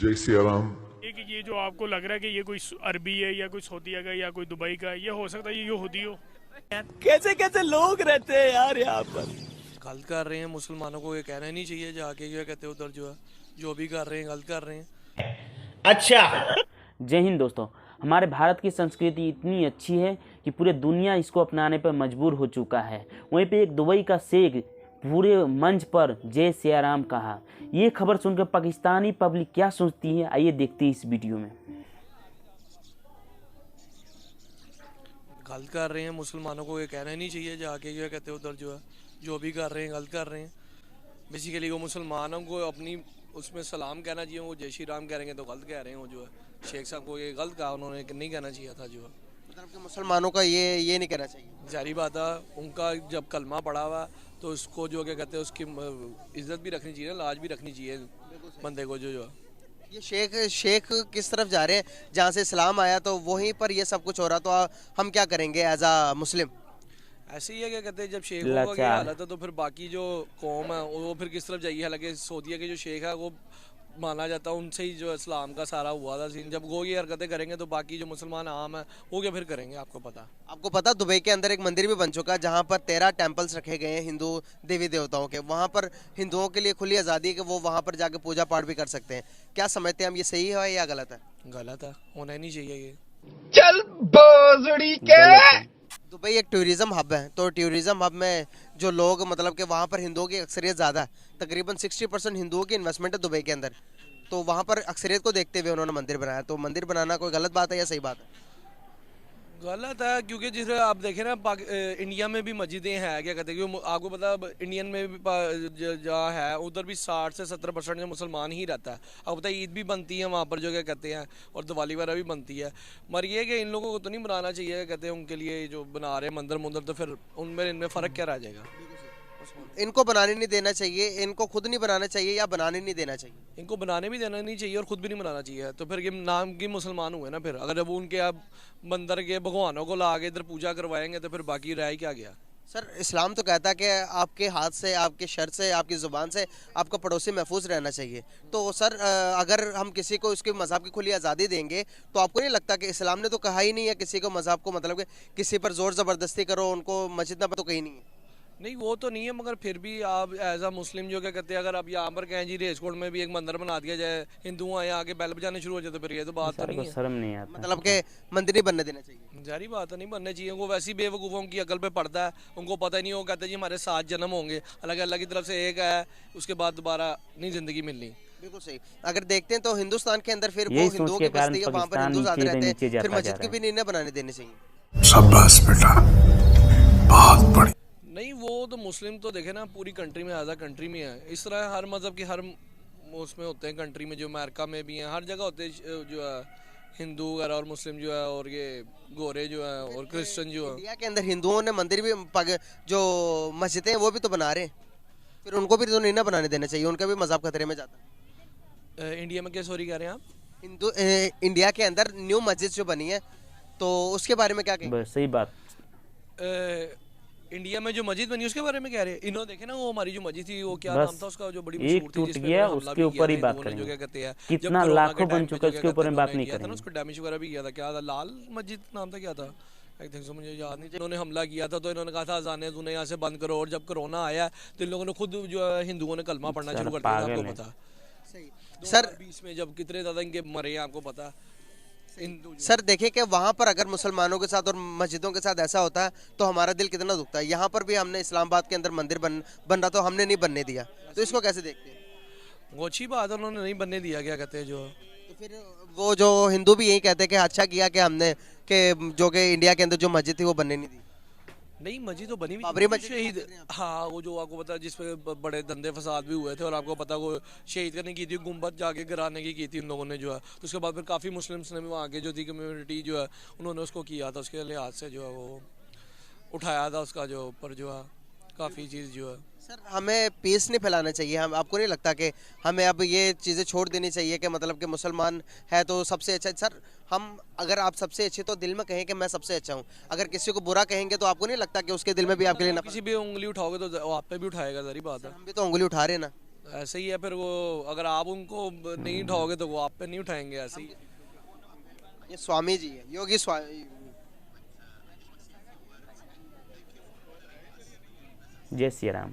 जय सिया राम। कि ये जो आपको लग रहा है कि ये कोई अरबी है या कोई सऊदीया का या कोई दुबई का है, ये हो सकता है ये यहूदी हो। कैसे कैसे लोग रहते हैं यार यहाँ पर। गलत कर रहे हैं मुसलमानों को, ये कहना ही नहीं चाहिए जाके क्या कहते हैं उधर जो है जो भी कर रहे हैं गलत कर रहे हैं। अच्छा, जय हिंद दोस्तों। हमारे भारत की संस्कृति इतनी अच्छी है कि पूरे दुनिया इसको अपनाने पर मजबूर हो चुका है। वहीं पे एक दुबई का शेख पूरे मंच पर जय सिया राम कहा। ये खबर सुनकर पाकिस्तानी पब्लिक क्या सोचती है, आइए देखते हैं इस वीडियो में। गलत कर रहे हैं मुसलमानों को, ये कहना ही नहीं चाहिए जाके क्या कहते हैं उधर जो है जो भी कर रहे हैं गलत कर रहे हैं। बेसिकली वो मुसलमानों को अपनी उसमें सलाम कहना चाहिए, वो जय श्री राम कहेंगे तो गलत कह रहे हैं। वो जो है शेख साहब को ये गलत कहा, उन्होंने नहीं कहना चाहिए था। जो है मतलब कि मुसलमानों का ये नहीं कहना चाहिए। जारी बात है, उनका जब कलमा पड़ा हुआ तो उसको जो क्या कहते हैं उसकी इज्जत भी रखनी चाहिए, लाज भी रखनी चाहिए बंदे को। जो है ये शेख किस तरफ जा रहे हैं? जहाँ से इस्लाम आया तो वहीं पर ये सब कुछ हो रहा, तो हम क्या करेंगे एज अ मुस्लिम? ऐसे ही है क्या कहते हैं, जब शेखों का हालत है तो फिर बाकी जो कौम है वो फिर किस तरफ जाइए। हालांकि सऊदीया के जो शेख है वो माना जाता है उनसे ही जो इस्लाम का सारा हुआ था सीन। जब वो ये हरकतें करेंगे तो बाकी जो मुसलमान आम है वो क्या फिर करेंगे? आपको पता दुबई के अंदर एक मंदिर भी बन चुका है जहाँ पर 13 टेम्पल्स रखे गए हैं हिंदू देवी देवताओं के। वहाँ पर हिंदुओं के लिए खुली आज़ादी है कि वो वहाँ पर जाके पूजा पाठ भी कर सकते हैं। क्या समझते हैं हम, ये सही है या गलत है? गलत है, होना ही नहीं चाहिए ये। चल बोजड़ी के। दुबई एक टूरिज्म हब है, तो टूरिज्म हब में जो लोग मतलब कि वहाँ पर हिंदुओं की अक्सरियत ज़्यादा है। तकरीबन 60% हिंदुओं की इन्वेस्टमेंट है दुबई के अंदर। तो वहाँ पर अक्सरियत को देखते हुए उन्होंने मंदिर बनाया। तो मंदिर बनाना कोई गलत बात है या सही बात है? गलत है, क्योंकि जिसे आप देखें ना इंडिया में भी मस्जिदें हैं क्या कहते हैं, आपको पता है इंडियन में भी जहाँ है उधर भी 60 से 70% जो मुसलमान ही रहता है। आपको पता है ईद भी बनती है वहाँ पर जो क्या कहते हैं, और दिवाली वगैरह भी बनती है। मगर ये कि इन लोगों को तो नहीं बनाना चाहिए कहते हैं, उनके लिए जो बना रहे हैं मंदिर मुंदर, तो फिर उनमें इनमें फ़र्क क्या रह जाएगा? इनको बनाने नहीं देना चाहिए, इनको खुद नहीं बनाना चाहिए या बनाने नहीं देना चाहिए? इनको बनाने भी देना नहीं चाहिए और खुद भी नहीं बनाना चाहिए। तो फिर ये नाम की मुसलमान हुए ना। फिर अगर जब उनके आप मंदिर के भगवानों को ला के इधर पूजा करवाएंगे तो फिर बाकी रह ही क्या गया? सर, इस्लाम तो कहता है कि आपके हाथ से, आपके शर से, आपकी ज़ुबान से आपका पड़ोसी महफूज रहना चाहिए। तो सर अगर हम किसी को उसके मज़हब की खुली आज़ादी देंगे तो आपको नहीं लगता कि इस्लाम ने तो कहा ही नहीं है किसी को मज़हब को, मतलब कि किसी पर ज़ोर ज़बरदस्ती करो, उनको मस्जिद में तो कहीं नहीं है? नहीं, वो तो नहीं है, मगर फिर भी आप एज अ मुस्लिम जो क्या कहते हैं, अगर आप यहाँ पर कहें जी रेसकोट में भी एक मंदिर बना दिया जाए, हिंदू आए आके बैल बजाने शुरू हो जाए, तो फिर ये तो बात तो नहीं है। शर्म नहीं आता, मतलब कि मंदिर नहीं बनने देना चाहिए। जारी बात है, नहीं बनने चाहिए। वो वैसी बेवकूफ़ों की अकल पे पड़ता है, उनको पता ही नहीं। वो कहते हैं जी हमारे 7 जन्म होंगे, हालांकि अल्लाह की तरफ से एक है, उसके बाद दोबारा नहीं ज़िंदगी मिलनी। बिल्कुल सही। अगर देखते हैं तो हिंदुस्तान के अंदर फिर वो यही हिंदुओं सोच की के कारण बस्ती है, वहाँ पर हिंदू पाकिस्तान ज्यादा रहते नीचे हैं, फिर जाता जा मस्जिद रहा की भी है। नहीं बनाने देनी चाहिए। शाबाश बेटा, बहुत बढ़िया। नहीं, वो तो मुस्लिम तो देखे ना पूरी कंट्री में, आज़ा कंट्री में है। इस तरह हर मज़हब के हर उसमें होते हैं कंट्री में, जो अमेरिका में भी हैं, हर जगह होते हैं जो है हिंदू वगैरह और मुस्लिम जो है, और ये गोरे जो है और क्रिश्चियन जो है। इंडिया के अंदर हिंदुओं ने मंदिर भी जो मस्जिदें हैं वो भी तो बना रहे हैं, फिर उनको भी तो नहीं ना बनाने देना चाहिए, उनका भी मज़हब खतरे में जाता है। इंडिया में क्या सॉरी कह रहे हैं आप? इंडिया के अंदर न्यू मस्जिद जो बनी है तो उसके बारे में क्या कहेंगे? सही बात। इंडिया में जो मस्जिद बनी उसके बारे में कह रहे हैं। इन्होंने देखे ना वो हमारी जो मस्जिद थी, वो क्या नाम था उसका, जो बड़ी मशहूर थी, टूट गया, उसके ऊपर ही बात करेंगे। जो क्या कहते हैं, कितना लाखों बन चुका है, उसके ऊपर हम बात नहीं करेंगे। उसको डैमेज वगैरह भी किया था, क्या था, लाल मस्जिद नाम था, क्या था, आई थिंक सो, मुझे याद नहीं। इन्होंने हमला किया था तो इन्होंने कहा था अजाने तूने यहाँ से बंद करो, और जब कोरोना आया तो इन लोगों ने खुद जो है हिंदुओं ने कलमा पढ़ना शुरू कर दिया, आपको पता। सर 2020 में जब कितने ज़्यादा इनके मरे हैं आपको पता। सर देखिए कि वहाँ पर अगर मुसलमानों के साथ और मस्जिदों के साथ ऐसा होता है तो हमारा दिल कितना दुखता है। यहाँ पर भी हमने इस्लामाबाद के अंदर मंदिर बन रहा तो हमने नहीं बनने दिया, तो इसको कैसे देखते हैं? वो अच्छी बात है, उन्होंने नहीं बनने दिया, क्या कहते हैं जो। तो फिर वो जो हिंदू भी यही कहते हैं कि अच्छा किया कि हमने कि जो कि इंडिया के अंदर जो मस्जिद थी वो बनने नहीं दी। नहीं, मस्जिद तो बनी बाबरी हुई मस्जिद शहीद। हाँ, वो जो आपको पता जिसपे बड़े धंधे फसाद भी हुए थे, और आपको पता वो शहीद करने की थी, गुम्बद जाके गिराने की थी इन लोगों ने जो है। तो उसके बाद फिर काफ़ी मुस्लिम्स ने भी वहाँ के जो थी कम्युनिटी जो है उन्होंने उसको किया था, उसके लिहाज से जो है वो उठाया था उसका जो ऊपर जो है काफ़ी चीज़ जो है। सर हमें पीस नहीं फैलाना चाहिए, हम आपको नहीं लगता कि हमें अब ये चीज़ें छोड़ देनी चाहिए कि मतलब कि मुसलमान है तो सबसे अच्छा? सर हम अगर आप सबसे अच्छे तो दिल में कहें कि मैं सबसे अच्छा हूँ, अगर किसी को बुरा कहेंगे तो आपको नहीं लगता कि उसके दिल में भी आपके लिए किसी भी उंगली उठाओगे तो वो आप पे भी उठाएगा, सारी बात है। हम भी तो उंगली उठा रहे हैं ना। ऐसे ही है फिर वो, अगर आप उनको नहीं उठाओगे तो वो आप पे नहीं उठाएंगे, ऐसे ही। ये स्वामी जी है, योगी स्वामी। जय श्री राम।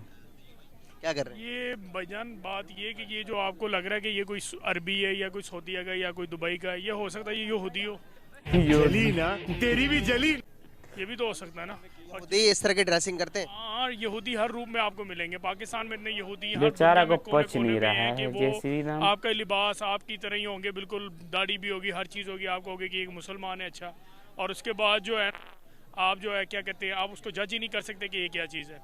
क्या कर रहे हैं? ये भाईजान बात ये कि ये जो आपको लग रहा है कि ये कोई अरबी है या कोई सऊदीया का या कोई दुबई का है, ये हो सकता है ये यहूदी हो, जली ना तेरी भी जली। ये भी तो हो सकता है ना। और खुद ही इस तरह की ड्रेसिंग करते हैं। हाँ, यहूदी हर रूप में आपको मिलेंगे। पाकिस्तान में इतने यहूदी हर बेचारा दुनिया में को पच कोने-कोने नहीं में रहा हैं कि है। वो जय श्री राम। आपका लिबास आपकी तरह ही होंगे, बिल्कुल दाढ़ी भी होगी, हर चीज़ होगी, आप कहोगे कि एक मुसलमान है अच्छा। और उसके बाद जो है आप जो है क्या कहते हैं, आप उसको जज ही नहीं कर सकते कि ये क्या चीज़ है।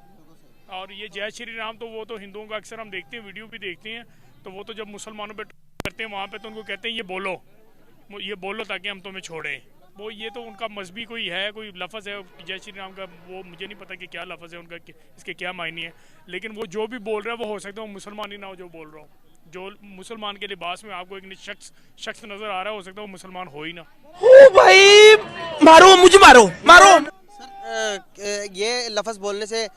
और ये जय श्री राम तो वो तो हिंदुओं का अक्सर हम देखते हैं, वीडियो भी देखते हैं, तो वो तो जब मुसलमानों पे करते हैं वहाँ पे तो उनको कहते हैं ये बोलो ताकि हम तुम्हें छोड़ें। वो ये तो उनका मजहबी कोई है, कोई लफ्ज़ है जय श्री राम का, वो मुझे नहीं पता कि क्या लफ्ज़ है उनका, इसके क्या मायने हैं। लेकिन वो जो भी बोल रहा है वो हो सकता है वो मुसलमान ही ना हो जो बोल रहा हो। जो मुसलमान के लिबास में आपको एक शख्स नज़र आ रहा है, हो सकता है वो मुसलमान हो ही ना। ओ भाई, मारो मुझे, मारो मारो। ये लफ्ज़ बोलने से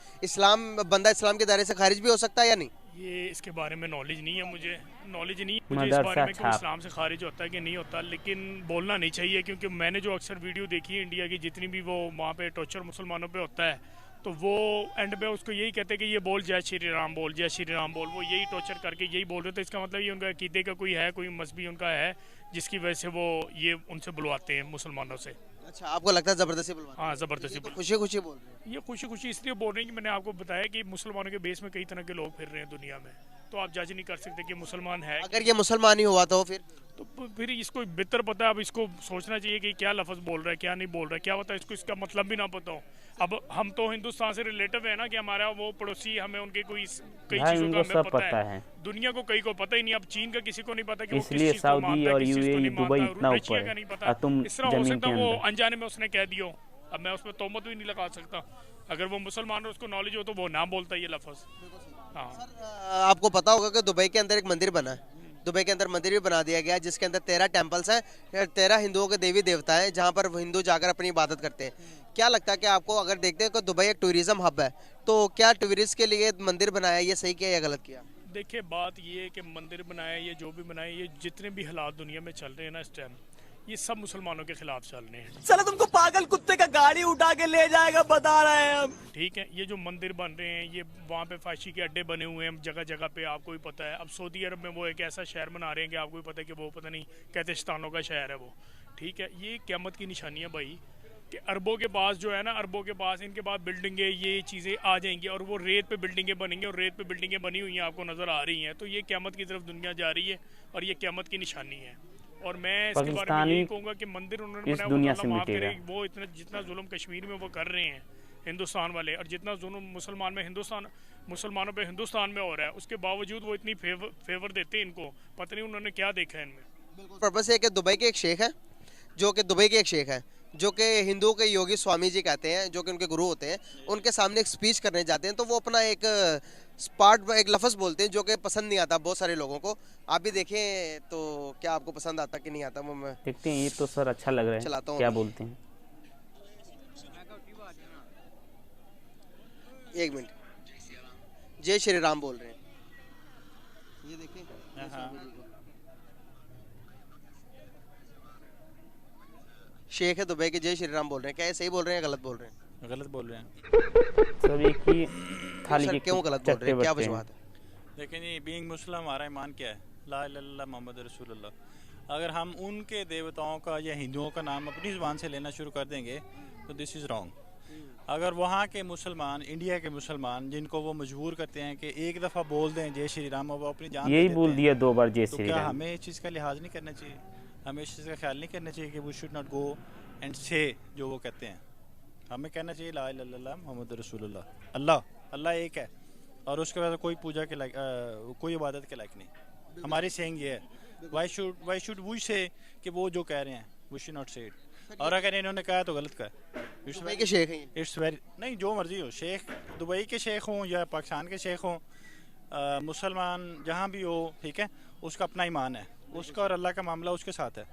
बंदा इस्लाम के दायरे से खारिज भी हो सकता है या नहीं? ये इसके बारे में नॉलेज नहीं है, मुझे नॉलेज नहीं है मुझे इस मदरसा बारे में कि वो छाप। इस्लाम से खारिज होता है कि नहीं होता, लेकिन बोलना नहीं चाहिए क्योंकि मैंने जो अक्सर वीडियो देखी है इंडिया की, जितनी भी वो वहाँ पे टॉर्चर मुसलमानों पे होता है, तो वो एंड पे उसको यही कहते हैं कि ये बोल जय श्री राम बोल, जय श्री राम बोल। वो यही टॉर्चर करके यही बोल रहे थे। इसका मतलब ये उनका अकीदे का कोई है, कोई मजहबी उनका है जिसकी वजह से वो ये उनसे बुलवाते हैं मुसलमानों से। अच्छा, आपको लगता है जबरदस्ती बुलवाते हाँ, ज़बरदस्ती हैं? बुलवा। खुशी खुशी बोल रहे हैं। ये खुशी खुशी इसलिए बोल रहे हैं कि मैंने आपको बताया कि मुसलमानों के बेस में कई तरह के लोग फिर रहे हैं दुनिया में, तो आप जज नहीं कर सकते कि मुसलमान है। अगर ये मुसलमान ही हुआ तो फिर इसको बेहतर पता है, अब इसको सोचना चाहिए कि क्या लफ्ज़ बोल रहा है क्या नहीं बोल रहा है, क्या पता है इसको इसका मतलब भी ना पता हो। अब हम तो हिंदुस्तान से रिलेटिव है ना कि हमारा वो पड़ोसी, हमें उनके कई भाई चीज़ों का उनको हमें सब पता पता है। है। दुनिया को कई को पता ही नहीं। अब चीन का किसी को नहीं पता कि वो किस इसलिए चीज़ को सऊदी मानता है, और किस चीज़ को यूएई नहीं दुबई मानता, इतना रशिया ऊपर का है नहीं और पता। तुम इस तरह हो जमीन सकता के है वो अंदर। अनजाने में उसने कह दियो। अब मैं उसमें तोहमत भी नहीं लगा सकता। अगर वो मुसलमान है उसको नॉलेज हो तो वो ना बोलता ये लफ्ज़। हाँ, आपको पता होगा कि दुबई के अंदर एक मंदिर बना है। दुबई के अंदर मंदिर भी बना दिया गया है जिसके अंदर 13 टेम्पल्स हैं, 13 हिंदुओं के देवी देवता हैं जहाँ पर हिंदू जाकर अपनी इबादत करते हैं। क्या लगता है कि आपको, अगर देखते हैं कि दुबई एक टूरिज्म हब है, तो क्या टूरिस्ट के लिए मंदिर बनाया, ये सही किया या गलत किया? देखिए बात ये है कि मंदिर बनाए, ये जो भी बनाए, ये जितने भी हालात दुनिया में चल रहे हैं ना इस टाइम, ये सब मुसलमानों के खिलाफ चल रहे हैं। साला तुमको पागल कुत्ते का गाड़ी उठा के ले जाएगा, बता रहे हैं हम। ठीक है, ये जो मंदिर बन रहे हैं, ये वहाँ पे फाशी के अड्डे बने हुए हैं जगह जगह पे, आपको भी पता है। अब सऊदी अरब में वो एक ऐसा शहर बना रहे हैं कि आपको भी पता है कि वो पता नहीं कहते शैतानों का शहर है वो। ठीक है, ये क़यामत की निशानी है भाई कि अरबों के पास जो है ना, अरबों के पास इनके पास बिल्डिंगें, ये चीज़ें आ जाएंगी और वो रेत पे बिल्डिंगें बनेंगी और रेत पे बिल्डिंगें बनी हुई हैं आपको नज़र आ रही हैं। तो ये क़यामत की तरफ दुनिया जा रही है और ये क़यामत की निशानी है। और मैं इसके बारे में पाकिस्तानी यही कहूँगा कि मंदिर उन्होंने इस बनाया दुनिया वो से अल्लाह माफ़ मिटेगा। करे। वो इतना जितना जुल्म कश्मीर में वो कर रहे हैं हिंदुस्तान वाले, और जितना जुल्म मुसलमानों पे हिंदुस्तान में हो रहा है, उसके बावजूद वो इतनी फेवर देते हैं इनको। पता नहीं उन्होंने क्या देखा है इनमें। पर्पस है कि दुबई के एक शेख है, जो कि हिंदुओं के योगी स्वामी जी कहते हैं, जो कि उनके गुरु होते हैं। उनके सामने एक स्पीच करने जाते हैं तो वो अपना एक एक लफ्ज़ बोलते हैं जो कि पसंद नहीं आता बहुत सारे लोगों को। आप भी देखें तो क्या आपको पसंद आता कि नहीं आता, वो मैं देखते हैं। ये तो सर अच्छा लग रहा है, चलाता हूँ क्या अभी। बोलते हैं? एक मिनट, जय श्री राम बोल रहे हैं, ये देखिए। शेख है दुबई के, जय श्री राम बोल रहे हैं। क्या ये सही बोल रहे हैं या गलत बोल रहे हैं? गलत बोल रहे हैं। सब एक ही थाली सर, के क्यों गलत बोल रहे हैं, क्या चट्टे वजूहत है? लेकिन ये बीइंग मुस्लिम हमारा ईमान क्या है? ला इलाहा इल्लल्लाह मोहम्मद रसूलुल्लाह। अगर हम उनके देवताओं का या हिंदुओं का नाम अपनी ज़ुबान से लेना शुरू कर देंगे तो दिस इज़ रॉन्ग। अगर वहाँ के मुसलमान, इंडिया के मुसलमान, जिनको वो मजबूर करते हैं कि एक दफ़ा बोल दें जय श्री राम, और वो अपनी जान यही दे बोल देते दिया 2 बार जय हैं, तो श्री क्या राम। हमें इस चीज़ का लिहाज नहीं करना चाहिए? हमें इस चीज़ का ख्याल नहीं करना चाहिए कि we should not go and से जो वो कहते हैं? हमें कहना चाहिए ला इलाहा इल्लल्लाह मोहम्मद रसूलुल्लाह। अल्लाह एक है और उसके बाद कोई पूजा के लायक, कोई इबादत के लायक नहीं। हमारी सेइंग ये है, वाई शुड वी से कि वो जो कह रहे हैं वी शुड नॉट से इट। और अगर इन्होंने कहा तो गलत कहा। दुबई के शेख हैं ये। इट्स वेरी नहीं, जो मर्जी हो, शेख दुबई के शेख हों या पाकिस्तान के शेख हों, मुसलमान जहाँ भी हो, ठीक है, उसका अपना ईमान है, उसका और अल्लाह का मामला उसके साथ है।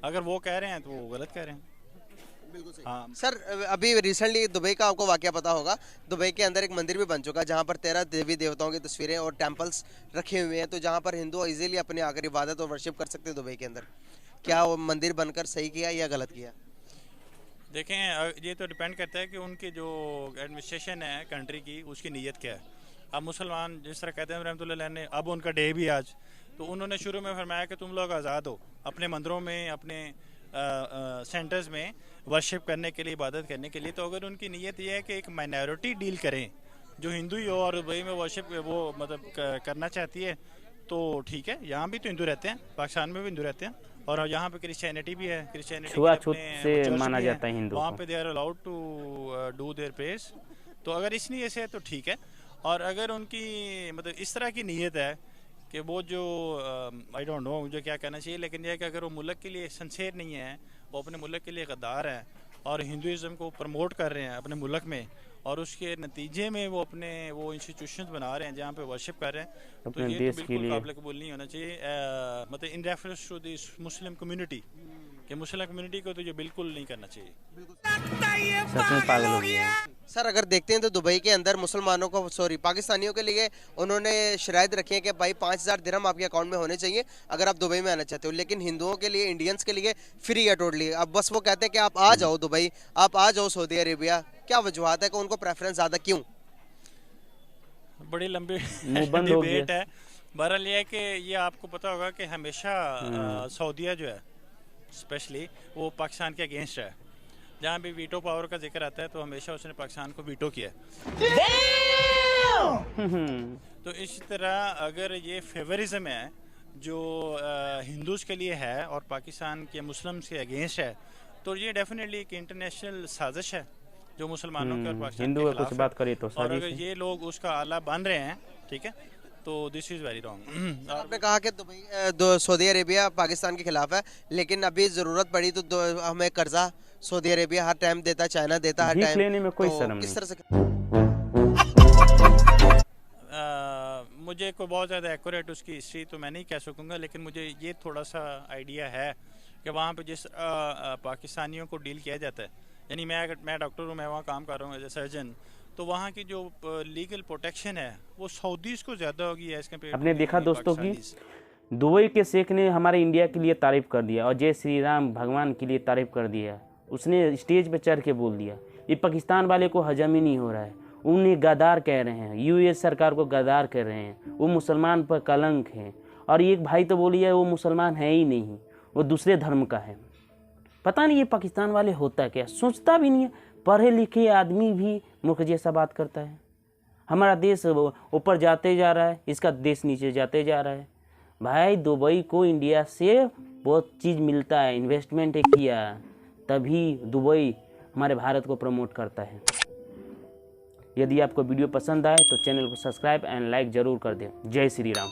अगर वो कह रहे हैं तो वो गलत कह रहे हैं। हाँ सर अभी रिसेंटली दुबई का आपको वाकया पता होगा, दुबई के अंदर एक मंदिर भी बन चुका है जहाँ पर 13 देवी देवताओं की तस्वीरें और टेम्पल्स रखे हुए हैं, तो जहाँ पर हिंदू इजीली अपने आकर इबादत और वर्शिप कर सकते हैं दुबई के अंदर। क्या वो मंदिर बनकर सही किया या गलत किया? देखें, ये तो डिपेंड करता है कि उनकी जो एडमिनिस्ट्रेशन है कंट्री की, उसकी नीयत क्या है। अब मुसलमान जिस तरह कहते हैं रहमतुल्लाह ने, अब उनका डे भी आज, तो उन्होंने शुरू में फरमाया कि तुम लोग आज़ाद हो अपने मंदिरों में, अपने सेंटर्स में वर्शिप करने के लिए, इबादत करने के लिए। तो अगर उनकी नीयत ये है कि एक माइनॉरिटी डील करें जो हिंदू ही हो और दुबई में वर्शिप वो मतलब करना चाहती है, तो ठीक है। यहाँ भी तो हिंदू रहते हैं, पाकिस्तान में भी हिंदू रहते हैं, और यहाँ पे क्रिश्चियनिटी भी है। क्रिश्चियनिटी छुआछूत से माना जाता है हिंदू वहाँ को। पे they are allowed to do their prayers. तो अगर इस नीयत से है तो ठीक है। और अगर उनकी मतलब इस तरह की नीयत है कि वो जो आई डोंट नो मुझे क्या कहना चाहिए, लेकिन यह है कि अगर वो मुल्क के लिए सिंसेयर नहीं है, वो अपने मुल्क के लिए गद्दार हैं और हिंदुज़म को प्रमोट कर रहे हैं अपने मुल्क में, और उसके नतीजे में वो अपने वो इंस्टीट्यूशंस बना रहे हैं जहाँ पे वर्शिप कर रहे हैं, तो अपने ये देश तो के बिल्कुल लिए। काबिल कबूल नहीं होना चाहिए। मतलब in reference to this Muslim community, कि मुस्लिम कम्युनिटी को तो ये बिल्कुल नहीं करना चाहिए। सच में पागल हो गए हैं। सर अगर देखते हैं तो दुबई के अंदर मुसलमानों को, सॉरी पाकिस्तानियों के लिए उन्होंने शराइत रखी है कि भाई 5000 दिरहम आपके अकाउंट में होने चाहिए अगर आप दुबई में आना चाहते हो, लेकिन हिंदुओं के लिए, इंडियंस के लिए फ्री है टोटली। अब बस वो कहते हैं कि आप आ जाओ दुबई, आप आ जाओ सऊदी अरेबिया। क्या वजूहत है कि उनको प्रेफरेंस ज़्यादा क्यों? बड़ी लंबी मुंहबंद हो डिबेट गया। है। बहरहाल ये है कि ये आपको पता होगा कि हमेशा सऊदीया जो है स्पेशली वो पाकिस्तान के अगेंस्ट है। जहाँ भी वीटो पावर का जिक्र आता है तो हमेशा उसने पाकिस्तान को वीटो किया है। तो इस तरह अगर ये फेवरिज्म है जो हिंदूज के लिए है और पाकिस्तान के मुस्लिम्स के अगेंस्ट है, तो ये डेफिनेटली एक इंटरनेशनल साजिश है जो मुसलमानों के और पाकिस्तान हिंदू के का खिलाफ कुछ है। बात करे तो और अगर साजिश है। ये लोग उसका आला बन रहे हैं, ठीक है, तो दिस इज़ वेरी रॉन्ग। आपने कहा कि दुबई सऊदी अरेबिया पाकिस्तान के खिलाफ है, लेकिन अभी ज़रूरत पड़ी तो हमें कर्जा सऊदी अरेबिया हर टाइम देता है, चाइना देता है हर भीख टाइम। लेने में कोई तो शर्म किस नहीं। तरह से? मुझे कोई बहुत ज़्यादा एक्यूरेट उसकी हिस्ट्री तो मैं नहीं कह सकूँगा, लेकिन मुझे ये थोड़ा सा आइडिया है कि वहाँ पे जिस पाकिस्तानियों को डील किया जाता है, यानी मैं डॉक्टर हूँ, मैं वहाँ काम कर रहा हूँ एज ए सर्जन, तो वहाँ की जो लीगल प्रोटेक्शन है वो सऊदीज़ को ज़्यादा होगी एज कम्पेयर। आपने देखा दोस्तों कि दुबई के शेख ने हमारे इंडिया के लिए तारीफ़ कर दिया और जय श्री राम भगवान के लिए तारीफ़ कर दिया। उसने स्टेज पे चढ़ के बोल दिया। ये पाकिस्तान वाले को हजम ही नहीं हो रहा है। उन्हें गद्दार कह रहे हैं, यूएस सरकार को गद्दार कह रहे हैं, वो मुसलमान पर कलंक हैं। और एक भाई तो बोलिए वो मुसलमान है ही नहीं, वो दूसरे धर्म का है। पता नहीं ये पाकिस्तान वाले होता क्या, सोचता भी नहीं है। पढ़े लिखे आदमी भी मूर्ख जैसा बात करता है। हमारा देश ऊपर जाते जा रहा है, इसका देश नीचे जाते जा रहा है। भाई दुबई को इंडिया से बहुत चीज़ मिलता है, इन्वेस्टमेंट किया तभी दुबई हमारे भारत को प्रमोट करता है। यदि आपको वीडियो पसंद आए तो चैनल को सब्सक्राइब एंड लाइक ज़रूर कर दें। जय श्री राम।